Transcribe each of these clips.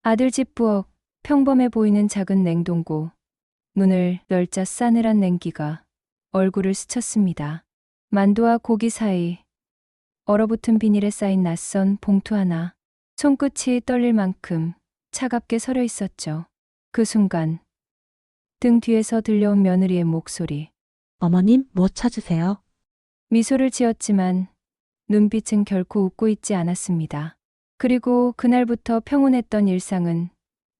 아들 집 부엌, 평범해 보이는 작은 냉동고, 문을 열자 싸늘한 냉기가 얼굴을 스쳤습니다. 만두와 고기 사이 얼어붙은 비닐에 쌓인 낯선 봉투 하나, 손끝이 떨릴 만큼 차갑게 서려 있었죠. 그 순간 등 뒤에서 들려온 며느리의 목소리. 어머님, 뭐 찾으세요? 미소를 지었지만 눈빛은 결코 웃고 있지 않았습니다. 그리고 그날부터 평온했던 일상은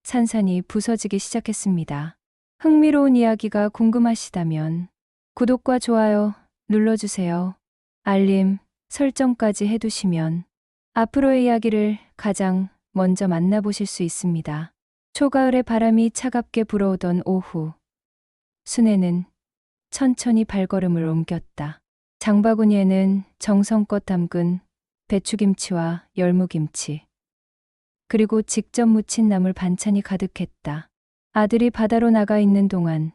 산산이 부서지기 시작했습니다. 흥미로운 이야기가 궁금하시다면 구독과 좋아요 눌러주세요. 알림 설정까지 해두시면 앞으로의 이야기를 가장 먼저 만나보실 수 있습니다. 초가을의 바람이 차갑게 불어오던 오후, 순애는 천천히 발걸음을 옮겼다. 장바구니에는 정성껏 담근 배추김치와 열무김치, 그리고 직접 무친 나물 반찬이 가득했다. 아들이 바다로 나가 있는 동안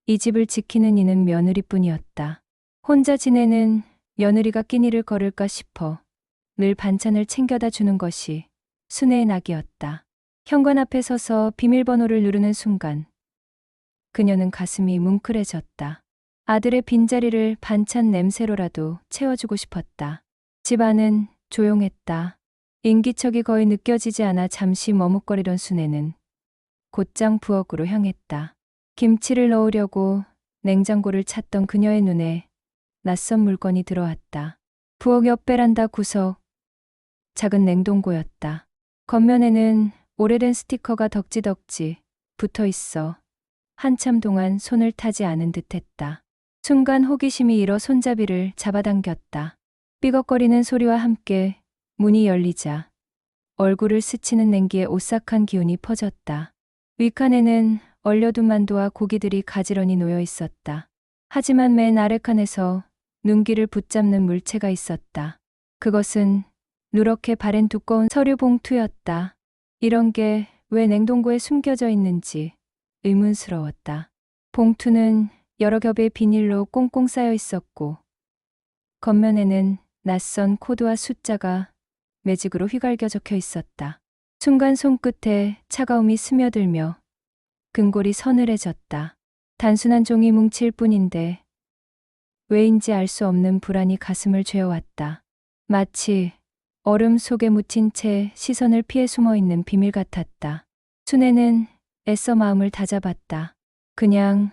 이 집을 지키는 이는 며느리뿐이었다. 혼자 지내는 며느리가 끼니를 거를까 싶어 늘 반찬을 챙겨다 주는 것이 순애의 낙이었다. 현관 앞에 서서 비밀번호를 누르는 순간 그녀는 가슴이 뭉클해졌다. 아들의 빈자리를 반찬 냄새로라도 채워주고 싶었다. 집 안은 조용했다. 인기척이 거의 느껴지지 않아 잠시 머뭇거리던 순애는 곧장 부엌으로 향했다. 김치를 넣으려고 냉장고를 찾던 그녀의 눈에 낯선 물건이 들어왔다. 부엌 옆 베란다 구석, 작은 냉동고였다. 겉면에는 오래된 스티커가 덕지덕지 붙어 있어 한참 동안 손을 타지 않은 듯했다. 순간 호기심이 일어 손잡이를 잡아당겼다. 삐걱거리는 소리와 함께 문이 열리자 얼굴을 스치는 냉기에 오싹한 기운이 퍼졌다. 윗칸에는 얼려둔 만두와 고기들이 가지런히 놓여 있었다. 하지만 맨 아래 칸에서 눈길을 붙잡는 물체가 있었다. 그것은 누렇게 바랜 두꺼운 서류 봉투였다. 이런 게 왜 냉동고에 숨겨져 있는지 의문스러웠다. 봉투는 여러 겹의 비닐로 꽁꽁 쌓여 있었고 겉면에는 낯선 코드와 숫자가 매직으로 휘갈겨 적혀 있었다. 순간 손끝에 차가움이 스며들며 근골이 서늘해졌다. 단순한 종이 뭉칠 뿐인데 왜인지 알 수 없는 불안이 가슴을 죄어왔다. 마치 얼음 속에 묻힌 채 시선을 피해 숨어 있는 비밀 같았다. 순애는 애써 마음을 다잡았다. 그냥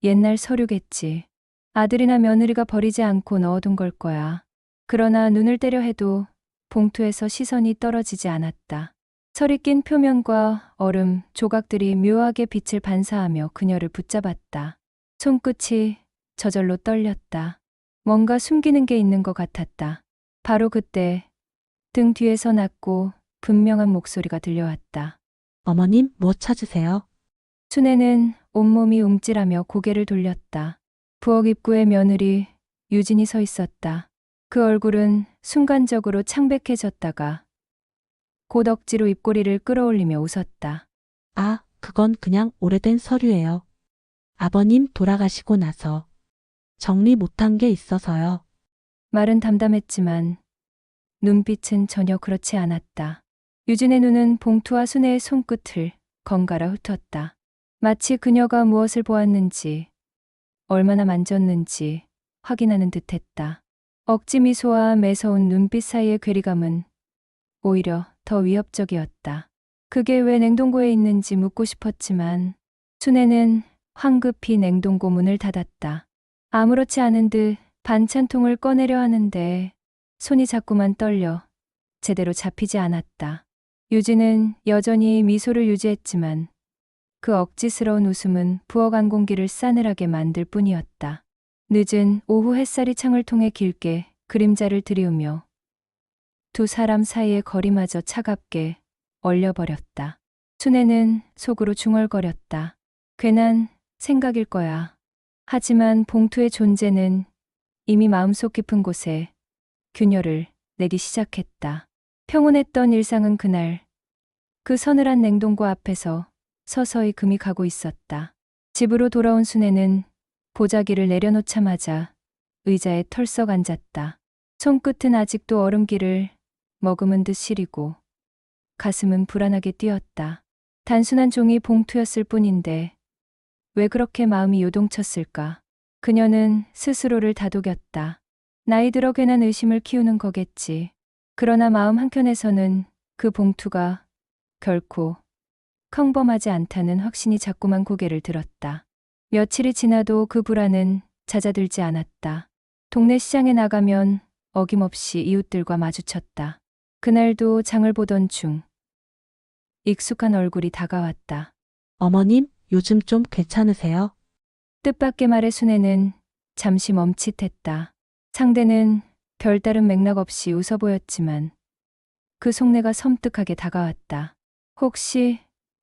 옛날 서류겠지. 아들이나 며느리가 버리지 않고 넣어둔 걸 거야. 그러나 눈을 떼려 해도 봉투에서 시선이 떨어지지 않았다. 설이 낀 표면과 얼음 조각들이 묘하게 빛을 반사하며 그녀를 붙잡았다. 손끝이 저절로 떨렸다. 뭔가 숨기는 게 있는 것 같았다. 바로 그때 등 뒤에서 낮고 분명한 목소리가 들려왔다. 어머님, 뭐 찾으세요? 순애는 온몸이 움찔하며 고개를 돌렸다. 부엌 입구에 며느리 유진이 서 있었다. 그 얼굴은 순간적으로 창백해졌다가 곧 억지로 입꼬리를 끌어올리며 웃었다. 아, 그건 그냥 오래된 서류예요. 아버님 돌아가시고 나서 정리 못한 게 있어서요. 말은 담담했지만 눈빛은 전혀 그렇지 않았다. 유진의 눈은 봉투와 순애의 손끝을 번갈아 훑었다. 마치 그녀가 무엇을 보았는지, 얼마나 만졌는지 확인하는 듯했다. 억지 미소와 매서운 눈빛 사이의 괴리감은 오히려 더 위협적이었다. 그게 왜 냉동고에 있는지 묻고 싶었지만 순애는 황급히 냉동고 문을 닫았다. 아무렇지 않은 듯 반찬통을 꺼내려 하는데 손이 자꾸만 떨려 제대로 잡히지 않았다. 유진은 여전히 미소를 유지했지만 그 억지스러운 웃음은 부엌 안 공기를 싸늘하게 만들 뿐이었다. 늦은 오후 햇살이 창을 통해 길게 그림자를 들이우며 두 사람 사이의 거리마저 차갑게 얼려버렸다. 순애는 속으로 중얼거렸다. 괜한 생각일 거야. 하지만 봉투의 존재는 이미 마음속 깊은 곳에 균열을 내기 시작했다. 평온했던 일상은 그날 그 서늘한 냉동고 앞에서 서서히 금이 가고 있었다. 집으로 돌아온 순애는 보자기를 내려놓자마자 의자에 털썩 앉았다. 손끝은 아직도 얼음기를 머금은 듯 시리고 가슴은 불안하게 뛰었다. 단순한 종이 봉투였을 뿐인데 왜 그렇게 마음이 요동쳤을까? 그녀는 스스로를 다독였다. 나이 들어 괜한 의심을 키우는 거겠지. 그러나 마음 한켠에서는 그 봉투가 결코 평범하지 않다는 확신이 자꾸만 고개를 들었다. 며칠이 지나도 그 불안은 잦아들지 않았다. 동네 시장에 나가면 어김없이 이웃들과 마주쳤다. 그날도 장을 보던 중 익숙한 얼굴이 다가왔다. 어머님, 요즘 좀 괜찮으세요? 뜻밖의 말에 순애는 잠시 멈칫했다. 상대는 별다른 맥락 없이 웃어 보였지만 그 속내가 섬뜩하게 다가왔다. 혹시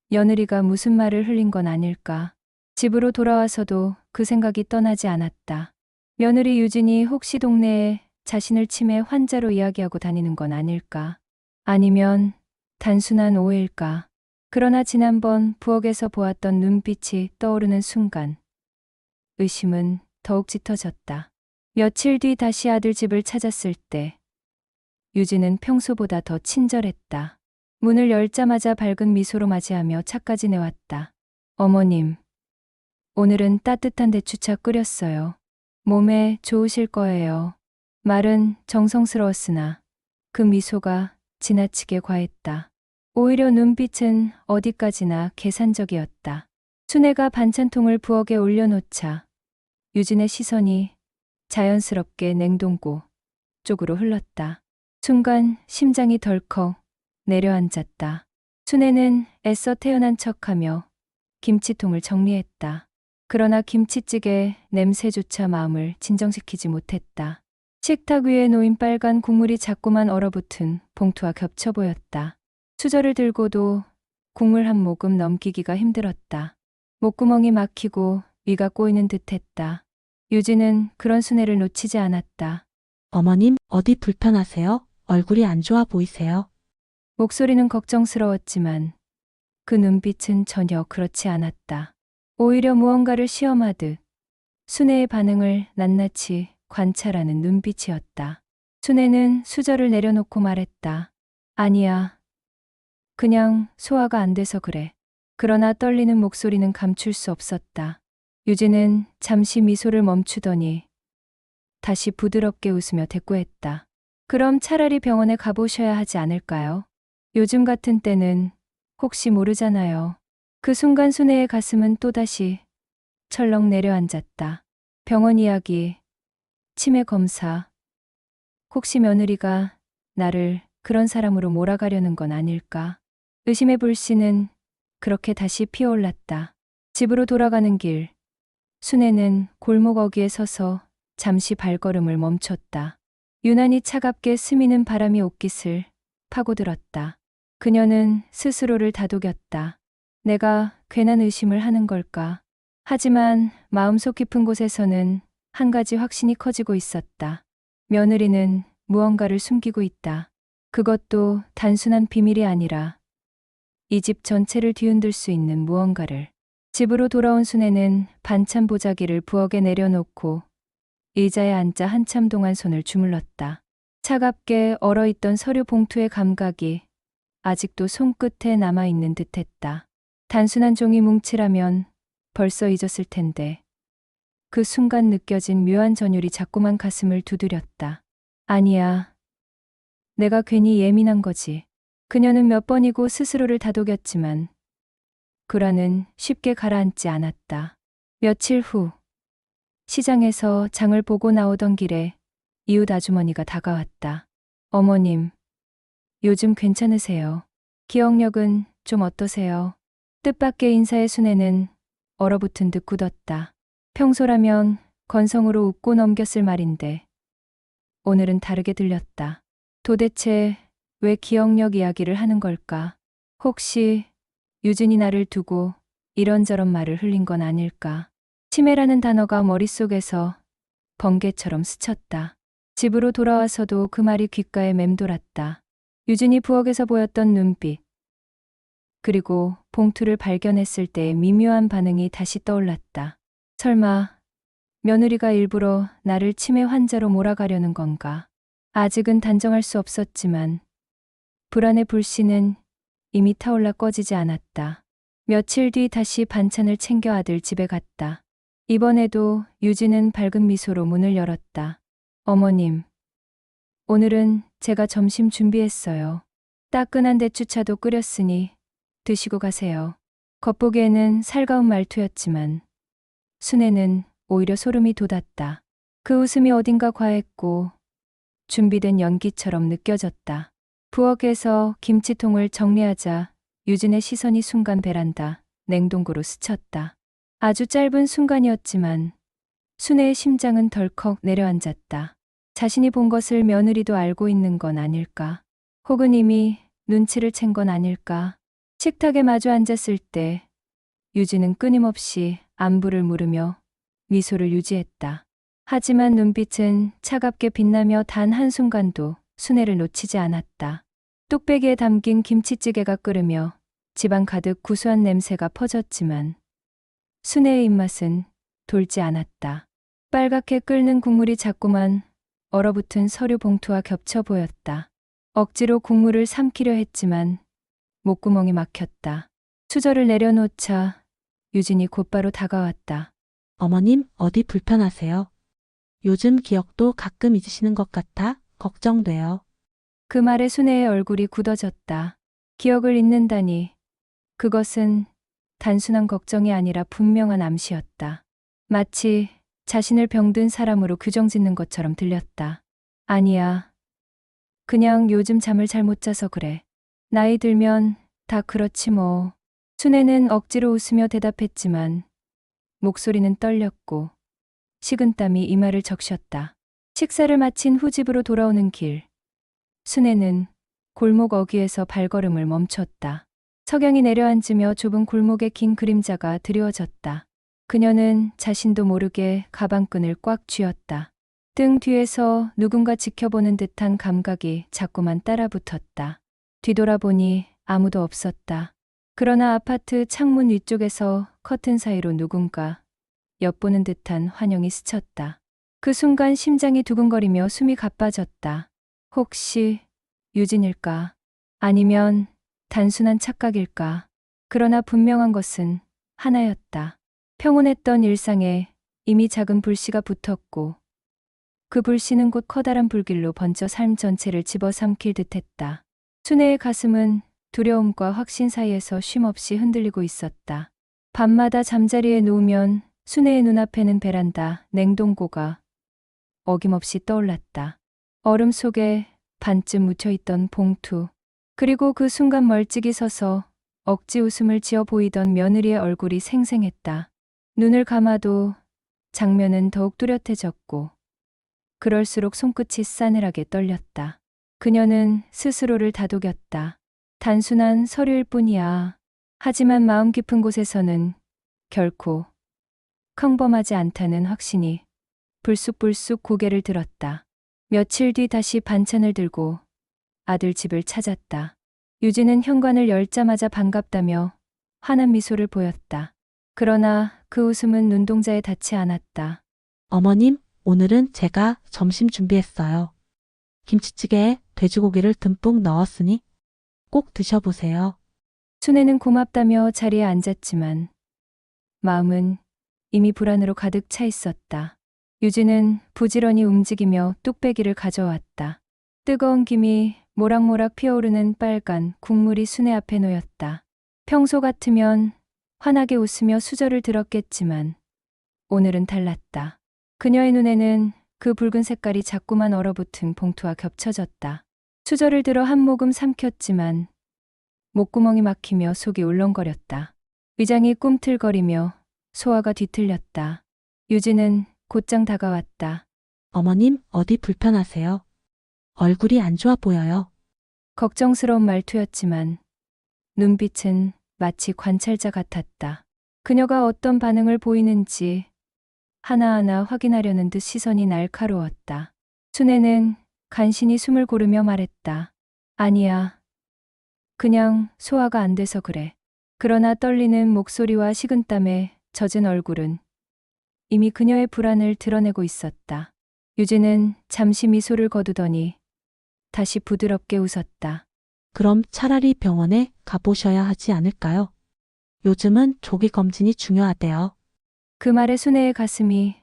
며느리가 무슨 말을 흘린 건 아닐까? 집으로 돌아와서도 그 생각이 떠나지 않았다. 며느리 유진이 혹시 동네에 자신을 치매 환자로 이야기하고 다니는 건 아닐까? 아니면 단순한 오해일까? 그러나 지난번 부엌에서 보았던 눈빛이 떠오르는 순간 의심은 더욱 짙어졌다. 며칠 뒤 다시 아들 집을 찾았을 때 유진은 평소보다 더 친절했다. 문을 열자마자 밝은 미소로 맞이하며 차까지 내왔다. 어머님, 오늘은 따뜻한 대추차 끓였어요. 몸에 좋으실 거예요. 말은 정성스러웠으나 그 미소가 지나치게 과했다. 오히려 눈빛은 어디까지나 계산적이었다. 순애가 반찬통을 부엌에 올려놓자 유진의 시선이 자연스럽게 냉동고 쪽으로 흘렀다. 순간 심장이 덜컥 내려앉았다. 순애는 애써 태어난 척하며 김치통을 정리했다. 그러나 김치찌개 냄새조차 마음을 진정시키지 못했다. 식탁 위에 놓인 빨간 국물이 자꾸만 얼어붙은 봉투와 겹쳐 보였다. 수저를 들고도 국물 한 모금 넘기기가 힘들었다. 목구멍이 막히고 위가 꼬이는 듯했다. 유진은 그런 순애를 놓치지 않았다. 어머님, 어디 불편하세요? 얼굴이 안 좋아 보이세요? 목소리는 걱정스러웠지만 그 눈빛은 전혀 그렇지 않았다. 오히려 무언가를 시험하듯 순애의 반응을 낱낱이 관찰하는 눈빛이었다. 순애는 수저를 내려놓고 말했다. 아니야. 그냥 소화가 안 돼서 그래. 그러나 떨리는 목소리는 감출 수 없었다. 유진은 잠시 미소를 멈추더니 다시 부드럽게 웃으며 대꾸했다. 그럼 차라리 병원에 가보셔야 하지 않을까요? 요즘 같은 때는 혹시 모르잖아요. 그 순간 순애의 가슴은 또다시 철렁 내려앉았다. 병원 이야기, 치매 검사, 혹시 며느리가 나를 그런 사람으로 몰아가려는 건 아닐까? 의심의 불씨는 그렇게 다시 피어올랐다. 집으로 돌아가는 길, 순애는 골목 어귀에 서서 잠시 발걸음을 멈췄다. 유난히 차갑게 스미는 바람이 옷깃을 파고들었다. 그녀는 스스로를 다독였다. 내가 괜한 의심을 하는 걸까? 하지만 마음속 깊은 곳에서는 한 가지 확신이 커지고 있었다. 며느리는 무언가를 숨기고 있다. 그것도 단순한 비밀이 아니라 이 집 전체를 뒤흔들 수 있는 무언가를. 집으로 돌아온 순애는 반찬 보자기를 부엌에 내려놓고 의자에 앉아 한참 동안 손을 주물렀다. 차갑게 얼어있던 서류 봉투의 감각이 아직도 손끝에 남아있는 듯했다. 단순한 종이 뭉치라면 벌써 잊었을 텐데 그 순간 느껴진 묘한 전율이 자꾸만 가슴을 두드렸다. 아니야. 내가 괜히 예민한 거지. 그녀는 몇 번이고 스스로를 다독였지만 불안은 쉽게 가라앉지 않았다. 며칠 후 시장에서 장을 보고 나오던 길에 이웃 아주머니가 다가왔다. 어머님, 요즘 괜찮으세요? 기억력은 좀 어떠세요? 뜻밖의 인사의 순애는 얼어붙은 듯 굳었다. 평소라면 건성으로 웃고 넘겼을 말인데 오늘은 다르게 들렸다. 도대체 왜 기억력 이야기를 하는 걸까? 혹시 유진이 나를 두고 이런저런 말을 흘린 건 아닐까? 치매라는 단어가 머릿속에서 번개처럼 스쳤다. 집으로 돌아와서도 그 말이 귓가에 맴돌았다. 유진이 부엌에서 보였던 눈빛, 그리고 봉투를 발견했을 때의 미묘한 반응이 다시 떠올랐다. 설마 며느리가 일부러 나를 치매 환자로 몰아가려는 건가? 아직은 단정할 수 없었지만 불안의 불씨는 이미 타올라 꺼지지 않았다. 며칠 뒤 다시 반찬을 챙겨 아들 집에 갔다. 이번에도 유진은 밝은 미소로 문을 열었다. 어머님, 오늘은 제가 점심 준비했어요. 따끈한 대추차도 끓였으니 드시고 가세요. 겉보기에는 살가운 말투였지만 순애는 오히려 소름이 돋았다. 그 웃음이 어딘가 과했고 준비된 연기처럼 느껴졌다. 부엌에서 김치통을 정리하자 유진의 시선이 순간 베란다, 냉동고로 스쳤다. 아주 짧은 순간이었지만 순애의 심장은 덜컥 내려앉았다. 자신이 본 것을 며느리도 알고 있는 건 아닐까? 혹은 이미 눈치를 챈 건 아닐까? 식탁에 마주 앉았을 때 유진은 끊임없이 안부를 물으며 미소를 유지했다. 하지만 눈빛은 차갑게 빛나며 단 한순간도 순애를 놓치지 않았다. 뚝배기에 담긴 김치찌개가 끓으며 집안 가득 구수한 냄새가 퍼졌지만 순애의 입맛은 돌지 않았다. 빨갛게 끓는 국물이 자꾸만 얼어붙은 서류 봉투와 겹쳐 보였다. 억지로 국물을 삼키려 했지만 목구멍이 막혔다. 수저를 내려놓자 유진이 곧바로 다가왔다. 어머님, 어디 불편하세요? 요즘 기억도 가끔 잊으시는 것 같아 걱정돼요. 그 말에 순애의 얼굴이 굳어졌다. 기억을 잊는다니. 그것은 단순한 걱정이 아니라 분명한 암시였다. 마치 자신을 병든 사람으로 규정짓는 것처럼 들렸다. 아니야. 그냥 요즘 잠을 잘 못 자서 그래. 나이 들면 다 그렇지 뭐. 순애는 억지로 웃으며 대답했지만 목소리는 떨렸고 식은땀이 이마를 적셨다. 식사를 마친 후 집으로 돌아오는 길. 순애는 골목 어귀에서 발걸음을 멈췄다. 석양이 내려앉으며 좁은 골목의 긴 그림자가 드리워졌다. 그녀는 자신도 모르게 가방끈을 꽉 쥐었다. 등 뒤에서 누군가 지켜보는 듯한 감각이 자꾸만 따라붙었다. 뒤돌아보니 아무도 없었다. 그러나 아파트 창문 위쪽에서 커튼 사이로 누군가 엿보는 듯한 환영이 스쳤다. 그 순간 심장이 두근거리며 숨이 가빠졌다. 혹시 유진일까? 아니면 단순한 착각일까? 그러나 분명한 것은 하나였다. 평온했던 일상에 이미 작은 불씨가 붙었고 그 불씨는 곧 커다란 불길로 번져 삶 전체를 집어삼킬 듯했다. 순애의 가슴은 두려움과 확신 사이에서 쉼없이 흔들리고 있었다. 밤마다 잠자리에 누우면 순애의 눈앞에는 베란다, 냉동고가 어김없이 떠올랐다. 얼음 속에 반쯤 묻혀있던 봉투, 그리고 그 순간 멀찍이 서서 억지 웃음을 지어 보이던 며느리의 얼굴이 생생했다. 눈을 감아도 장면은 더욱 뚜렷해졌고 그럴수록 손끝이 싸늘하게 떨렸다. 그녀는 스스로를 다독였다. 단순한 서류일 뿐이야. 하지만 마음 깊은 곳에서는 결코 평범하지 않다는 확신이 불쑥불쑥 고개를 들었다. 며칠 뒤 다시 반찬을 들고 아들 집을 찾았다. 유진은 현관을 열자마자 반갑다며 환한 미소를 보였다. 그러나 그 웃음은 눈동자에 닿지 않았다. 어머님, 오늘은 제가 점심 준비했어요. 김치찌개에 돼지고기를 듬뿍 넣었으니 꼭 드셔보세요. 순애는 고맙다며 자리에 앉았지만 마음은 이미 불안으로 가득 차 있었다. 유진은 부지런히 움직이며 뚝배기를 가져왔다. 뜨거운 김이 모락모락 피어오르는 빨간 국물이 순애 앞에 놓였다. 평소 같으면 환하게 웃으며 수저를 들었겠지만 오늘은 달랐다. 그녀의 눈에는 그 붉은 색깔이 자꾸만 얼어붙은 봉투와 겹쳐졌다. 수저를 들어 한 모금 삼켰지만 목구멍이 막히며 속이 울렁거렸다. 위장이 꿈틀거리며 소화가 뒤틀렸다. 유진은 곧장 다가왔다. 어머님, 어디 불편하세요? 얼굴이 안 좋아 보여요. 걱정스러운 말투였지만 눈빛은 마치 관찰자 같았다. 그녀가 어떤 반응을 보이는지 하나하나 확인하려는 듯 시선이 날카로웠다. 순애는 간신히 숨을 고르며 말했다. 아니야. 그냥 소화가 안 돼서 그래. 그러나 떨리는 목소리와 식은땀에 젖은 얼굴은 이미 그녀의 불안을 드러내고 있었다. 유진은 잠시 미소를 거두더니 다시 부드럽게 웃었다. 그럼 차라리 병원에 가보셔야 하지 않을까요? 요즘은 조기 검진이 중요하대요. 그 말에 순애의 가슴이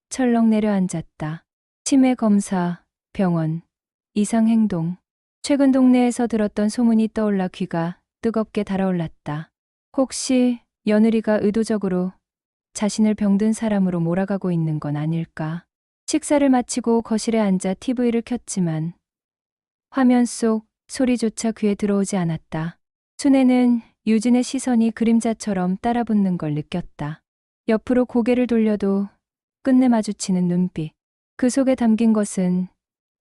철렁 내려앉았다. 치매 검사, 병원, 이상 행동. 최근 동네에서 들었던 소문이 떠올라 귀가 뜨겁게 달아올랐다. 혹시 며느리가 의도적으로 자신을 병든 사람으로 몰아가고 있는 건 아닐까? 식사를 마치고 거실에 앉아 TV를 켰지만 화면 속 소리조차 귀에 들어오지 않았다. 순애는 유진의 시선이 그림자처럼 따라붙는 걸 느꼈다. 옆으로 고개를 돌려도 끝내 마주치는 눈빛. 그 속에 담긴 것은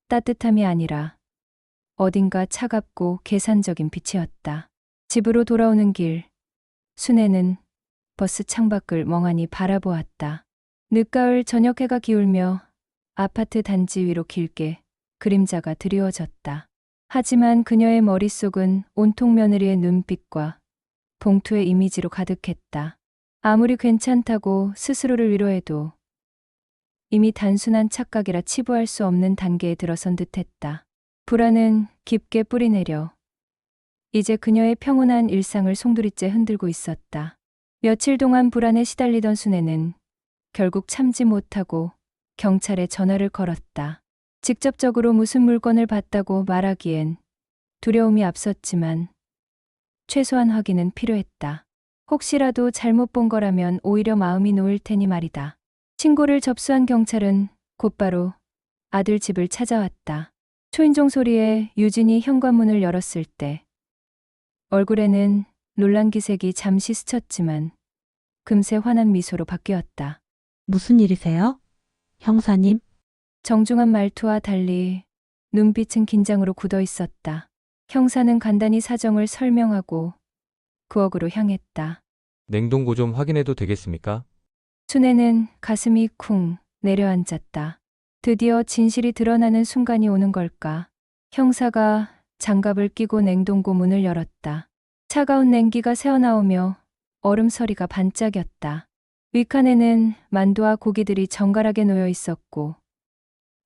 따뜻함이 아니라 어딘가 차갑고 계산적인 빛이었다. 집으로 돌아오는 길, 순애는 버스 창밖을 멍하니 바라보았다. 늦가을 저녁 해가 기울며 아파트 단지 위로 길게 그림자가 드리워졌다. 하지만 그녀의 머릿속은 온통 며느리의 눈빛과 봉투의 이미지로 가득했다. 아무리 괜찮다고 스스로를 위로해도 이미 단순한 착각이라 치부할 수 없는 단계에 들어선 듯했다. 불안은 깊게 뿌리내려 이제 그녀의 평온한 일상을 송두리째 흔들고 있었다. 며칠 동안 불안에 시달리던 순애는 결국 참지 못하고 경찰에 전화를 걸었다. 직접적으로 무슨 물건을 봤다고 말하기엔 두려움이 앞섰지만 최소한 확인은 필요했다. 혹시라도 잘못 본 거라면 오히려 마음이 놓일 테니 말이다. 신고를 접수한 경찰은 곧바로 아들 집을 찾아왔다. 초인종 소리에 유진이 현관문을 열었을 때 얼굴에는 놀란 기색이 잠시 스쳤지만 금세 환한 미소로 바뀌었다. 무슨 일이세요? 형사님, 정중한 말투와 달리 눈빛은 긴장으로 굳어 있었다. 형사는 간단히 사정을 설명하고 부엌으로 향했다. 냉동고 좀 확인해도 되겠습니까? 순애는 가슴이 쿵 내려앉았다. 드디어 진실이 드러나는 순간이 오는 걸까? 형사가 장갑을 끼고 냉동고 문을 열었다. 차가운 냉기가 새어나오며 얼음 서리가 반짝였다. 윗칸에는 만두와 고기들이 정갈하게 놓여 있었고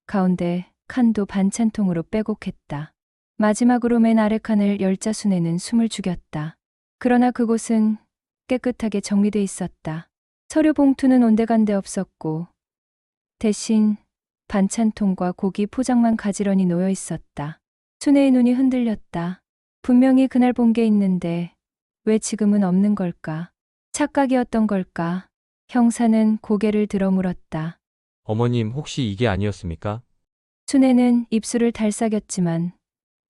가운데 칸도 반찬통으로 빼곡했다. 마지막으로 맨 아래 칸을 열자 순애는 숨을 죽였다. 그러나 그곳은 깨끗하게 정리돼 있었다. 서류 봉투는 온데간데 없었고 대신 반찬통과 고기 포장만 가지런히 놓여 있었다. 순애의 눈이 흔들렸다. 분명히 그날 본 게 있는데 왜 지금은 없는 걸까? 착각이었던 걸까? 형사는 고개를 들어 물었다. 어머님 혹시 이게 아니었습니까? 순애는 입술을 달싹였지만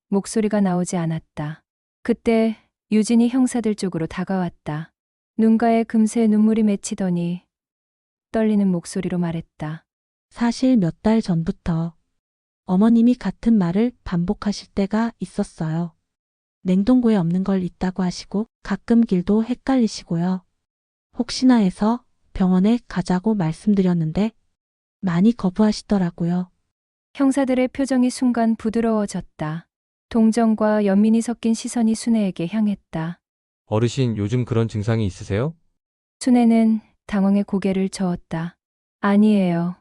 목소리가 나오지 않았다. 그때 유진이 형사들 쪽으로 다가왔다. 눈가에 금세 눈물이 맺히더니 떨리는 목소리로 말했다. 사실 몇 달 전부터 어머님이 같은 말을 반복하실 때가 있었어요. 냉동고에 없는 걸 있다고 하시고 가끔 길도 헷갈리시고요. 혹시나 해서 병원에 가자고 말씀드렸는데 많이 거부하시더라고요. 형사들의 표정이 순간 부드러워졌다. 동정과 연민이 섞인 시선이 순애에게 향했다. 어르신 요즘 그런 증상이 있으세요? 순애는 당황해 고개를 저었다. 아니에요.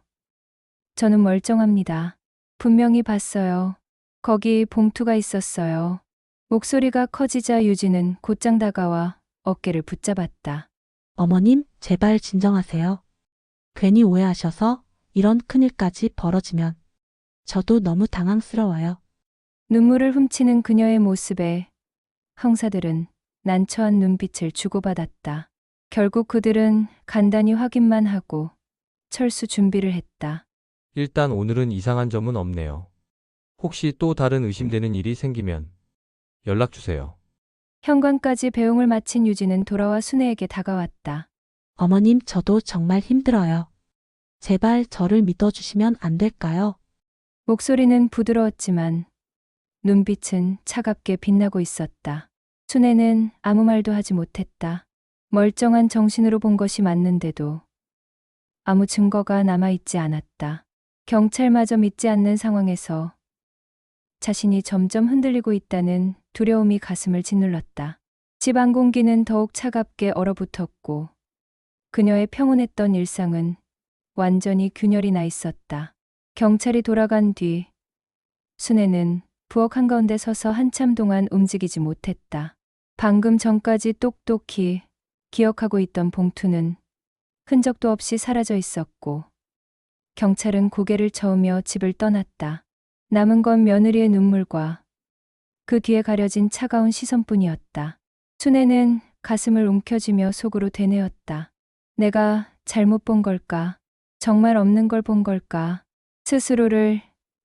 저는 멀쩡합니다. 분명히 봤어요. 거기 봉투가 있었어요. 목소리가 커지자 유진은 곧장 다가와 어깨를 붙잡았다. 어머님, 제발 진정하세요. 괜히 오해하셔서 이런 큰일까지 벌어지면 저도 너무 당황스러워요. 눈물을 훔치는 그녀의 모습에 형사들은 난처한 눈빛을 주고받았다. 결국 그들은 간단히 확인만 하고 철수 준비를 했다. 일단 오늘은 이상한 점은 없네요. 혹시 또 다른 의심되는 일이 생기면 연락 주세요. 현관까지 배웅을 마친 유진은 돌아와 순애에게 다가왔다. 어머님, 저도 정말 힘들어요. 제발 저를 믿어주시면 안 될까요? 목소리는 부드러웠지만 눈빛은 차갑게 빛나고 있었다. 순애는 아무 말도 하지 못했다. 멀쩡한 정신으로 본 것이 맞는데도 아무 증거가 남아있지 않았다. 경찰마저 믿지 않는 상황에서 자신이 점점 흔들리고 있다는 두려움이 가슴을 짓눌렀다. 집 안 공기는 더욱 차갑게 얼어붙었고 그녀의 평온했던 일상은 완전히 균열이 나 있었다. 경찰이 돌아간 뒤 순애는 부엌 한가운데 서서 한참 동안 움직이지 못했다. 방금 전까지 똑똑히 기억하고 있던 봉투는 흔적도 없이 사라져 있었고 경찰은 고개를 저으며 집을 떠났다. 남은 건 며느리의 눈물과 그 뒤에 가려진 차가운 시선뿐이었다. 순애는 가슴을 움켜쥐며 속으로 되뇌었다. 내가 잘못 본 걸까? 정말 없는 걸 본 걸까? 스스로를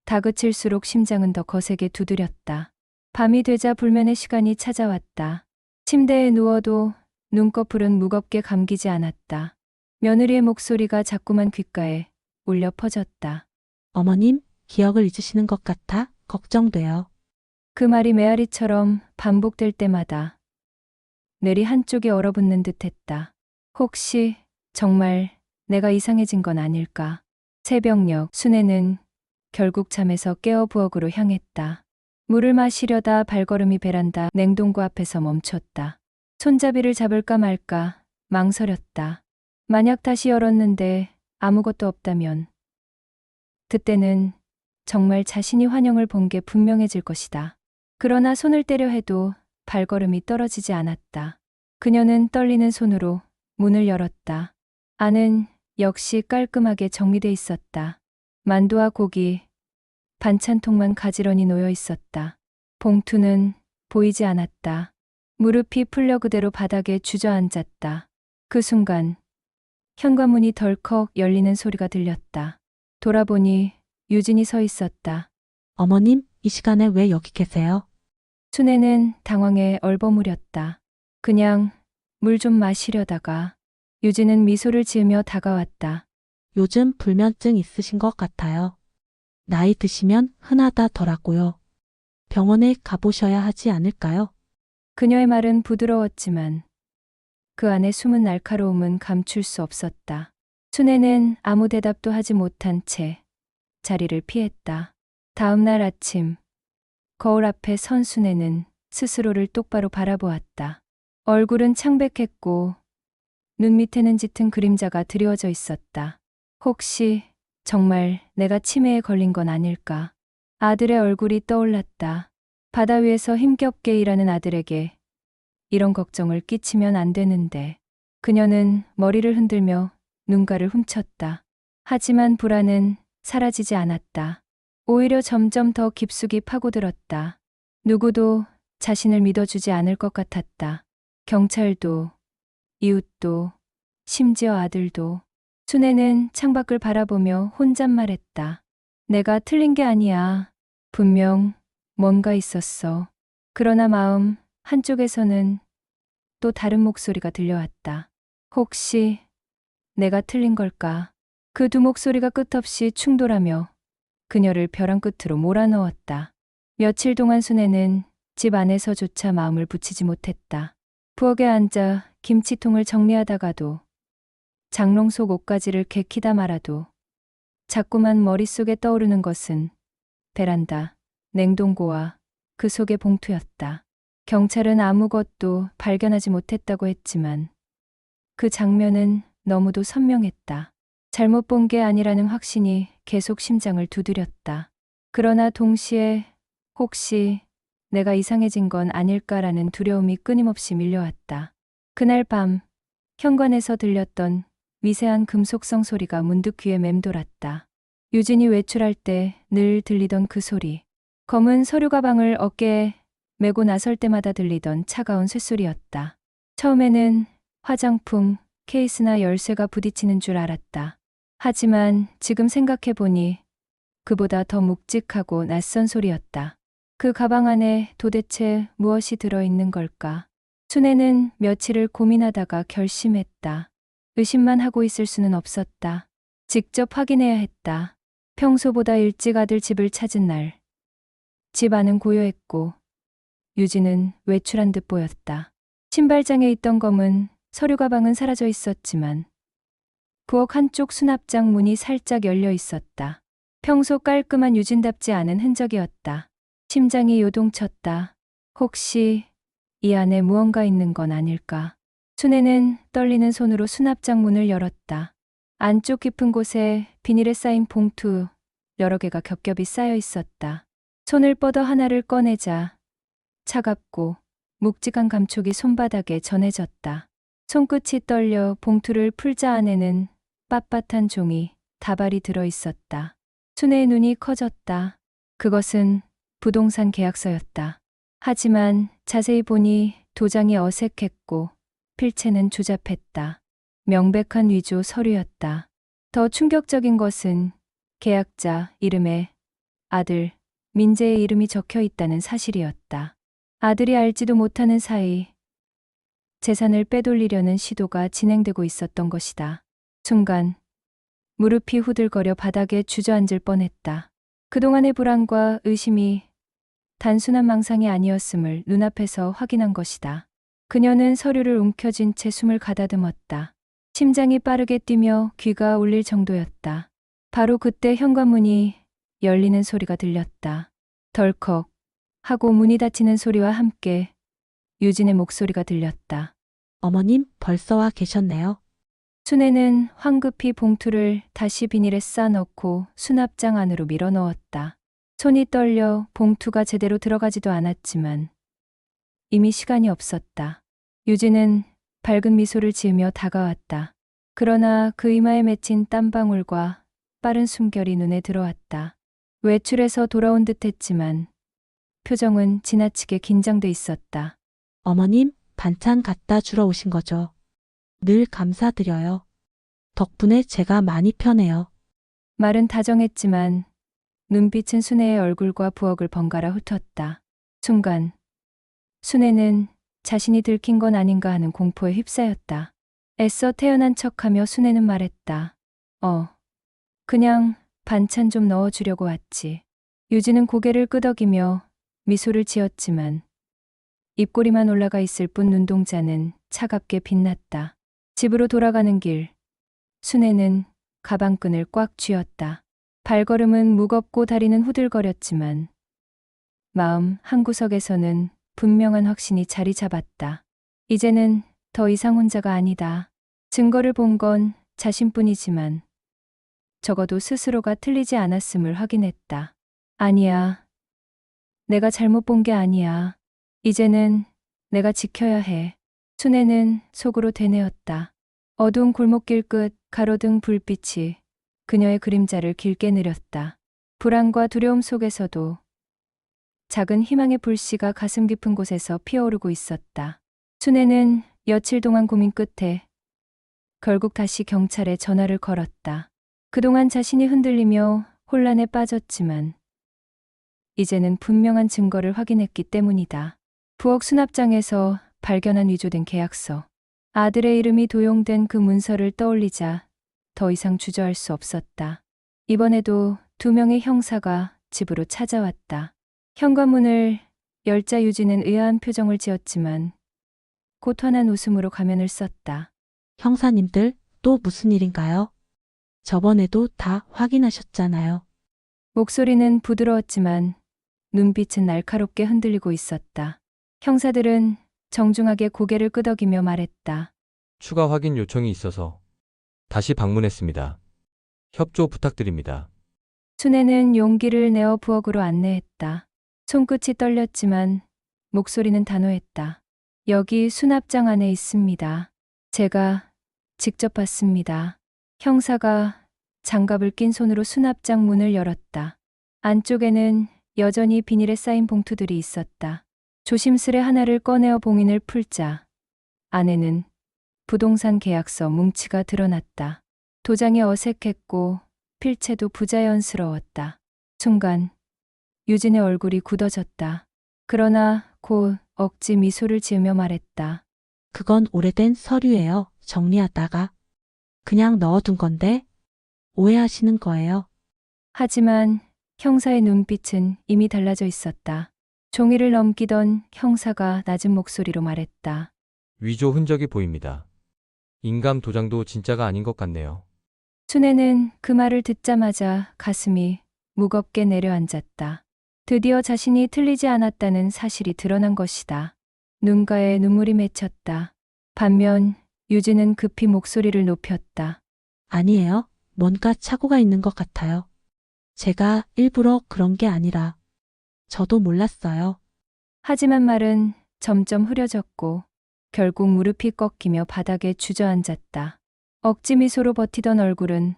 다그칠수록 심장은 더 거세게 두드렸다. 밤이 되자 불면의 시간이 찾아왔다. 침대에 누워도 눈꺼풀은 무겁게 감기지 않았다. 며느리의 목소리가 자꾸만 귓가에 울려 퍼졌다. 어머님, 기억을 잊으시는 것 같아 걱정돼요. 그 말이 메아리처럼 반복될 때마다 뇌리 한쪽이 얼어붙는 듯했다. 혹시 정말 내가 이상해진 건 아닐까? 새벽녘 순애는 결국 잠에서 깨어 부엌으로 향했다. 물을 마시려다 발걸음이 베란다 냉동고 앞에서 멈췄다. 손잡이를 잡을까 말까 망설였다. 만약 다시 열었는데 아무것도 없다면 그때는 정말 자신이 환영을 본 게 분명해질 것이다. 그러나 손을 떼려 해도 발걸음이 떨어지지 않았다. 그녀는 떨리는 손으로 문을 열었다. 안은 역시 깔끔하게 정리돼 있었다. 만두와 고기, 반찬통만 가지런히 놓여 있었다. 봉투는 보이지 않았다. 무릎이 풀려 그대로 바닥에 주저앉았다. 그 순간 현관문이 덜컥 열리는 소리가 들렸다. 돌아보니 유진이 서 있었다. 어머님, 이 시간에 왜 여기 계세요? 순애는 당황해 얼버무렸다. 그냥 물 좀 마시려다가. 유진은 미소를 지으며 다가왔다. 요즘 불면증 있으신 것 같아요. 나이 드시면 흔하다더라고요. 병원에 가보셔야 하지 않을까요? 그녀의 말은 부드러웠지만 그 안에 숨은 날카로움은 감출 수 없었다. 순애는 아무 대답도 하지 못한 채 자리를 피했다. 다음 날 아침 거울 앞에 선 순애는 스스로를 똑바로 바라보았다. 얼굴은 창백했고 눈 밑에는 짙은 그림자가 드리워져 있었다. 혹시 정말 내가 치매에 걸린 건 아닐까? 아들의 얼굴이 떠올랐다. 바다 위에서 힘겹게 일하는 아들에게 이런 걱정을 끼치면 안 되는데. 그녀는 머리를 흔들며 눈가를 훔쳤다. 하지만 불안은 사라지지 않았다. 오히려 점점 더 깊숙이 파고들었다. 누구도 자신을 믿어주지 않을 것 같았다. 경찰도, 이웃도, 심지어 아들도. 순애는 창밖을 바라보며 혼잣말했다. 내가 틀린 게 아니야. 분명 뭔가 있었어. 그러나 마음 한쪽에서는 또 다른 목소리가 들려왔다. 혹시 내가 틀린 걸까? 그 두 목소리가 끝없이 충돌하며 그녀를 벼랑 끝으로 몰아넣었다. 며칠 동안 순애는 집 안에서조차 마음을 붙이지 못했다. 부엌에 앉아 김치통을 정리하다가도 장롱 속 옷가지를 개키다 말아도 자꾸만 머릿속에 떠오르는 것은 베란다, 냉동고와 그 속의 봉투였다. 경찰은 아무것도 발견하지 못했다고 했지만 그 장면은 너무도 선명했다. 잘못 본 게 아니라는 확신이 계속 심장을 두드렸다. 그러나 동시에 혹시 내가 이상해진 건 아닐까라는 두려움이 끊임없이 밀려왔다. 그날 밤 현관에서 들렸던 미세한 금속성 소리가 문득 귀에 맴돌았다. 유진이 외출할 때 늘 들리던 그 소리. 검은 서류 가방을 어깨에 메고 나설 때마다 들리던 차가운 쇳소리였다. 처음에는 화장품, 케이스나 열쇠가 부딪히는 줄 알았다. 하지만 지금 생각해보니 그보다 더 묵직하고 낯선 소리였다. 그 가방 안에 도대체 무엇이 들어있는 걸까? 순애는 며칠을 고민하다가 결심했다. 의심만 하고 있을 수는 없었다. 직접 확인해야 했다. 평소보다 일찍 아들 집을 찾은 날. 집 안은 고요했고 유진은 외출한 듯 보였다. 신발장에 있던 검은 서류 가방은 사라져 있었지만 부엌 한쪽 수납장 문이 살짝 열려 있었다. 평소 깔끔한 유진답지 않은 흔적이었다. 심장이 요동쳤다. 혹시 이 안에 무언가 있는 건 아닐까? 순애는 떨리는 손으로 수납장 문을 열었다. 안쪽 깊은 곳에 비닐에 쌓인 봉투 여러 개가 겹겹이 쌓여 있었다. 손을 뻗어 하나를 꺼내자 차갑고 묵직한 감촉이 손바닥에 전해졌다. 손끝이 떨려 봉투를 풀자 안에는 빳빳한 종이 다발이 들어 있었다. 순애의 눈이 커졌다. 그것은 부동산 계약서였다. 하지만 자세히 보니 도장이 어색했고 필체는 조잡했다. 명백한 위조 서류였다. 더 충격적인 것은 계약자 이름에 아들 민재의 이름이 적혀 있다는 사실이었다. 아들이 알지도 못하는 사이 재산을 빼돌리려는 시도가 진행되고 있었던 것이다. 순간 무릎이 후들거려 바닥에 주저앉을 뻔했다. 그동안의 불안과 의심이 단순한 망상이 아니었음을 눈앞에서 확인한 것이다. 그녀는 서류를 움켜쥔 채 숨을 가다듬었다. 심장이 빠르게 뛰며 귀가 울릴 정도였다. 바로 그때 현관문이 열리는 소리가 들렸다. 덜컥 하고 문이 닫히는 소리와 함께 유진의 목소리가 들렸다. 어머님 벌써 와 계셨네요. 순애는 황급히 봉투를 다시 비닐에 싸넣고 수납장 안으로 밀어 넣었다. 손이 떨려 봉투가 제대로 들어가지도 않았지만 이미 시간이 없었다. 유진은 밝은 미소를 지으며 다가왔다. 그러나 그 이마에 맺힌 땀방울과 빠른 숨결이 눈에 들어왔다. 외출해서 돌아온 듯 했지만 표정은 지나치게 긴장돼 있었다. 어머님 반찬 갖다 주러 오신 거죠. 늘 감사드려요. 덕분에 제가 많이 편해요. 말은 다정했지만 눈빛은 순애의 얼굴과 부엌을 번갈아 훑었다. 순간 순애는 자신이 들킨 건 아닌가 하는 공포에 휩싸였다. 애써 태연한 척하며 순애는 말했다. 그냥 반찬 좀 넣어주려고 왔지. 유진은 고개를 끄덕이며 미소를 지었지만 입꼬리만 올라가 있을 뿐 눈동자는 차갑게 빛났다. 집으로 돌아가는 길, 순애는 가방끈을 꽉 쥐었다. 발걸음은 무겁고 다리는 후들거렸지만 마음 한구석에서는 분명한 확신이 자리 잡았다. 이제는 더 이상 혼자가 아니다. 증거를 본 건 자신뿐이지만 적어도 스스로가 틀리지 않았음을 확인했다. 아니야. 내가 잘못 본 게 아니야. 이제는 내가 지켜야 해. 순애는 속으로 되뇌었다. 어두운 골목길 끝 가로등 불빛이 그녀의 그림자를 길게 느렸다. 불안과 두려움 속에서도 작은 희망의 불씨가 가슴 깊은 곳에서 피어오르고 있었다. 순애는 며칠 동안 고민 끝에 결국 다시 경찰에 전화를 걸었다. 그동안 자신이 흔들리며 혼란에 빠졌지만 이제는 분명한 증거를 확인했기 때문이다. 부엌 수납장에서 발견한 위조된 계약서. 아들의 이름이 도용된 그 문서를 떠올리자 더 이상 주저할 수 없었다. 이번에도 2명의 형사가 집으로 찾아왔다. 현관문을 열자 유진은 의아한 표정을 지었지만 곧 환한 웃음으로 가면을 썼다. 형사님들 또 무슨 일인가요? 저번에도 다 확인하셨잖아요. 목소리는 부드러웠지만 눈빛은 날카롭게 흔들리고 있었다. 형사들은 정중하게 고개를 끄덕이며 말했다. 추가 확인 요청이 있어서 다시 방문했습니다. 협조 부탁드립니다. 순애는 용기를 내어 부엌으로 안내했다. 손끝이 떨렸지만 목소리는 단호했다. 여기 수납장 안에 있습니다. 제가 직접 봤습니다. 형사가 장갑을 낀 손으로 수납장 문을 열었다. 안쪽에는 여전히 비닐에 쌓인 봉투들이 있었다. 조심스레 하나를 꺼내어 봉인을 풀자 안에는 부동산 계약서 뭉치가 드러났다. 도장이 어색했고 필체도 부자연스러웠다. 순간 유진의 얼굴이 굳어졌다. 그러나 곧 억지 미소를 지으며 말했다. 그건 오래된 서류예요. 정리하다가 그냥 넣어둔 건데 오해하시는 거예요. 하지만 형사의 눈빛은 이미 달라져 있었다. 종이를 넘기던 형사가 낮은 목소리로 말했다. 위조 흔적이 보입니다. 인감 도장도 진짜가 아닌 것 같네요. 순애는 그 말을 듣자마자 가슴이 무겁게 내려앉았다. 드디어 자신이 틀리지 않았다는 사실이 드러난 것이다. 눈가에 눈물이 맺혔다. 반면 유진은 급히 목소리를 높였다. 아니에요. 뭔가 착오가 있는 것 같아요. 제가 일부러 그런 게 아니라 저도 몰랐어요. 하지만 말은 점점 흐려졌고 결국 무릎이 꺾이며 바닥에 주저앉았다. 억지 미소로 버티던 얼굴은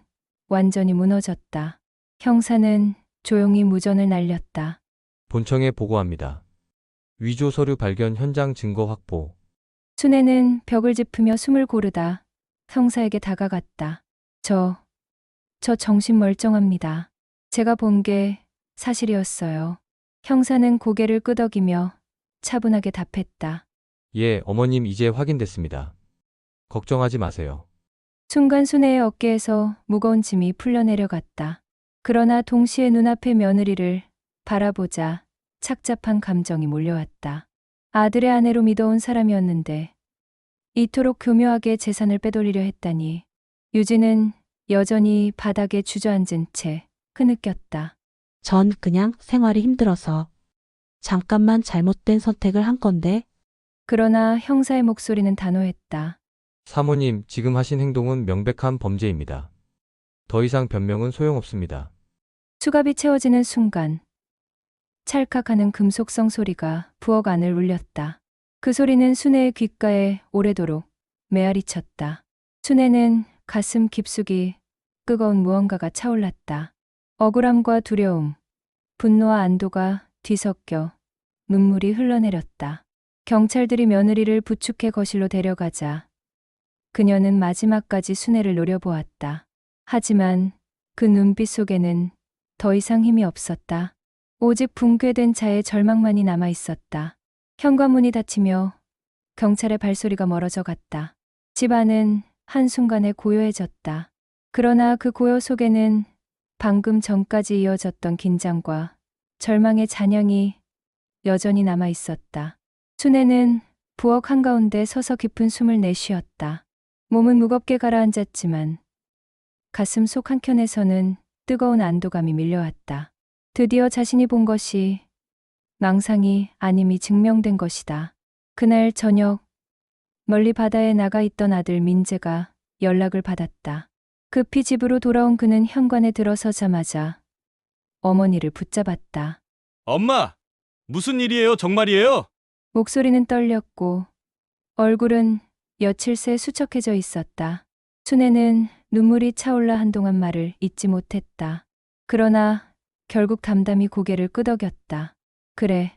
완전히 무너졌다. 형사는 조용히 무전을 날렸다. 본청에 보고합니다. 위조 서류 발견 현장 증거 확보. 순애는 벽을 짚으며 숨을 고르다 형사에게 다가갔다. 저 정신 멀쩡합니다. 제가 본 게 사실이었어요. 형사는 고개를 끄덕이며 차분하게 답했다. 예, 어머님 이제 확인됐습니다. 걱정하지 마세요. 순간 순애의 어깨에서 무거운 짐이 풀려 내려갔다. 그러나 동시에 눈앞의 며느리를 바라보자 착잡한 감정이 몰려왔다. 아들의 아내로 믿어온 사람이었는데 이토록 교묘하게 재산을 빼돌리려 했다니. 유진은 여전히 바닥에 주저앉은 채 흐느꼈다. 전 그냥 생활이 힘들어서 잠깐만 잘못된 선택을 한 건데 그러나 형사의 목소리는 단호했다. 사모님, 지금 하신 행동은 명백한 범죄입니다. 더 이상 변명은 소용없습니다. 수갑이 채워지는 순간 찰칵하는 금속성 소리가 부엌 안을 울렸다. 그 소리는 순애의 귓가에 오래도록 메아리쳤다. 순애는 가슴 깊숙이 뜨거운 무언가가 차올랐다. 억울함과 두려움, 분노와 안도가 뒤섞여 눈물이 흘러내렸다. 경찰들이 며느리를 부축해 거실로 데려가자 그녀는 마지막까지 순애를 노려보았다. 하지만 그 눈빛 속에는 더 이상 힘이 없었다. 오직 붕괴된 자의 절망만이 남아 있었다. 현관문이 닫히며 경찰의 발소리가 멀어져 갔다. 집 안은 한순간에 고요해졌다. 그러나 그 고요 속에는 방금 전까지 이어졌던 긴장과 절망의 잔향이 여전히 남아 있었다. 순애는 부엌 한가운데 서서 깊은 숨을 내쉬었다. 몸은 무겁게 가라앉았지만 가슴 속 한켠에서는 뜨거운 안도감이 밀려왔다. 드디어 자신이 본 것이 망상이 아님이 증명된 것이다. 그날 저녁 멀리 바다에 나가 있던 아들 민재가 연락을 받았다. 급히 집으로 돌아온 그는 현관에 들어서자마자 어머니를 붙잡았다. 엄마! 무슨 일이에요? 정말이에요? 목소리는 떨렸고 얼굴은 며칠 새 수척해져 있었다. 순애는 눈물이 차올라 한동안 말을 잇지 못했다. 그러나 결국 담담히 고개를 끄덕였다. 그래.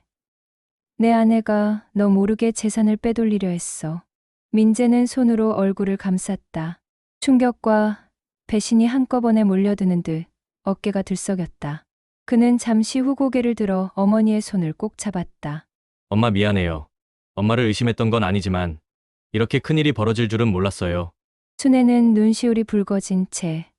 내 아내가 너 모르게 재산을 빼돌리려 했어. 민재는 손으로 얼굴을 감쌌다. 충격과 배신이 한꺼번에 몰려드는 듯 어깨가 들썩였다. 그는 잠시 후 고개를 들어 어머니의 손을 꼭 잡았다. 엄마 미안해요. 엄마를 의심했던 건 아니지만 이렇게 큰일이 벌어질 줄은 몰랐어요. 순애는 눈시울이 붉어진 채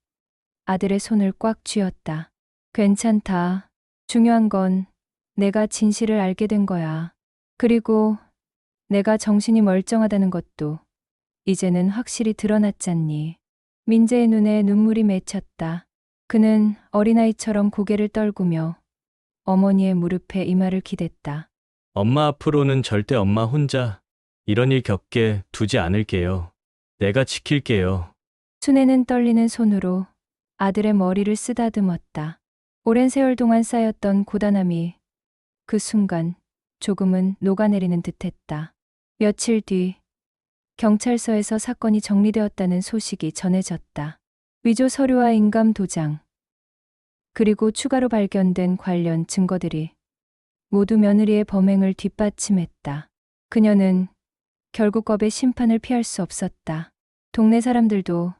아들의 손을 꽉 쥐었다. 괜찮다. 중요한 건 내가 진실을 알게 된 거야. 그리고 내가 정신이 멀쩡하다는 것도 이제는 확실히 드러났잖니. 민재의 눈에 눈물이 맺혔다. 그는 어린아이처럼 고개를 떨구며 어머니의 무릎에 이마를 기댔다. 엄마 앞으로는 절대 엄마 혼자 이런 일 겪게 두지 않을게요. 내가 지킬게요. 순애는 떨리는 손으로 아들의 머리를 쓰다듬었다. 오랜 세월 동안 쌓였던 고단함이 그 순간 조금은 녹아내리는 듯했다. 며칠 뒤 경찰서에서 사건이 정리되었다는 소식이 전해졌다. 위조 서류와 인감 도장, 그리고 추가로 발견된 관련 증거들이 모두 며느리의 범행을 뒷받침했다. 그녀는 결국 법의 심판을 피할 수 없었다. 동네 사람들도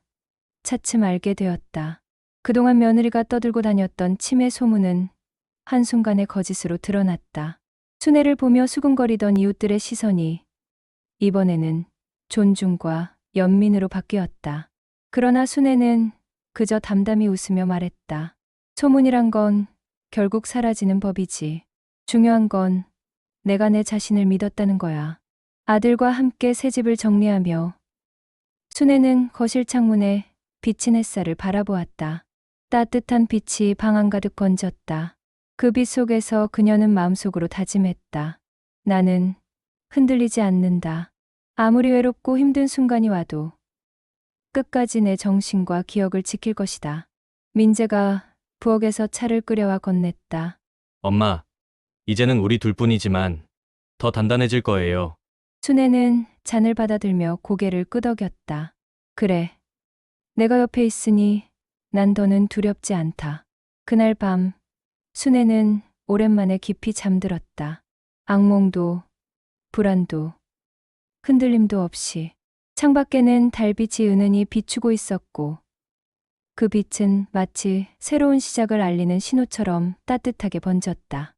차츰 알게 되었다. 그동안 며느리가 떠들고 다녔던 치매 소문은 한순간에 거짓으로 드러났다. 순애를 보며 수군거리던 이웃들의 시선이 이번에는 존중과 연민으로 바뀌었다. 그러나 순애는 그저 담담히 웃으며 말했다. 소문이란 건 결국 사라지는 법이지. 중요한 건 내가 내 자신을 믿었다는 거야. 아들과 함께 새 집을 정리하며 순애는 거실 창문에 비친 햇살을 바라보았다. 따뜻한 빛이 방 한가득 번졌다. 그 빛 속에서 그녀는 마음속으로 다짐했다. 나는 흔들리지 않는다. 아무리 외롭고 힘든 순간이 와도 끝까지 내 정신과 기억을 지킬 것이다. 민재가 부엌에서 차를 끓여와 건넸다. 엄마, 이제는 우리 둘뿐이지만 더 단단해질 거예요. 순애는 잔을 받아들며 고개를 끄덕였다. 그래. 내가 옆에 있으니 난 더는 두렵지 않다. 그날 밤 순애는 오랜만에 깊이 잠들었다. 악몽도 불안도 흔들림도 없이 창밖에는 달빛이 은은히 비추고 있었고 그 빛은 마치 새로운 시작을 알리는 신호처럼 따뜻하게 번졌다.